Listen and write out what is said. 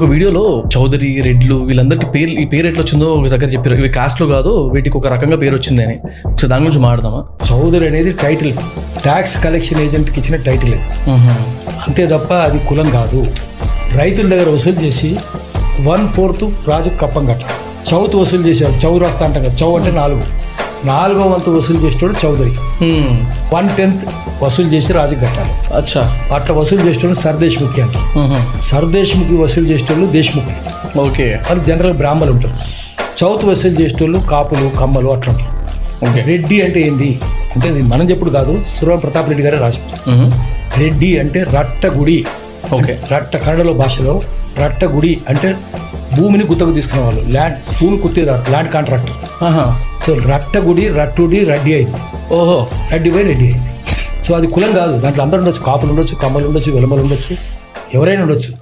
ఒక వీడియోలో చౌదరి రెడ్లు వీళ్ళందరికీ పేరు ఈ పేరు ఎట్లా వచ్చిందో ఒక దగ్గర చెప్పారు. ఇవి కాస్ట్లో కాదు, వీటికి ఒక రకంగా పేరు వచ్చింది అని. ఒకసారి దాని గురించి మాట్లాడదామా? చౌదరి అనేది టైటిల్, ట్యాక్స్ కలెక్షన్ ఏజెంట్కి ఇచ్చిన టైటిల్ అది, అంతే తప్ప అది కులం కాదు. రైతుల దగ్గర వసూలు చేసి 1/4 రాజుకు కప్పం కట్టాలి. చౌత్ వసూలు చేశారు, చౌ రాస్తా అంటాం కదా, చౌ అంటే 4వ వంతు వసూలు చేసేటోడు చౌదరి. 1/10 వసూలు చేసి రాజుకి కట్టాలి. అచ్చా, అట్లా వసూలు చేసేటోళ్ళు సర్దేశ్ముఖి అంటారు. సర్దేశ్ముఖి వసూలు చేసేటోళ్ళు దేశ్ముఖులు. ఓకే, అది జనరల్ బ్రాహ్మణులు ఉంటారు. చౌత్ వసూలు చేసేటోళ్ళు కాపులు, కమ్మలు అట్లా ఉంటారు. ఓకే, రెడ్డి అంటే ఏంది అంటే ఇది మనం చెప్పుడు కాదు, సురవరం ప్రతాప్ రెడ్డి గారే రాశారు. రెడ్డి అంటే రట్టగుడి. ఓకే, రట్ట కన్నడలో భాషలో రట్టగుడి అంటే భూమిని గుత్తకు తీసుకునే వాళ్ళు, ల్యాండ్ భూమి కుత్తేదారు, ల్యాండ్ కాంట్రాక్టర్. సో రట్టగుడి, రట్టుడి, రెడ్డి అయింది. ఓహో, రెడ్డి పోయి రెడ్డి అయింది. సో అది కులం కాదు, దాంట్లో అందరు ఉండొచ్చు, కాపులు ఉండొచ్చు, కమ్మలు ఉండొచ్చు, వెలమలు ఉండొచ్చు, ఎవరైనా ఉండొచ్చు.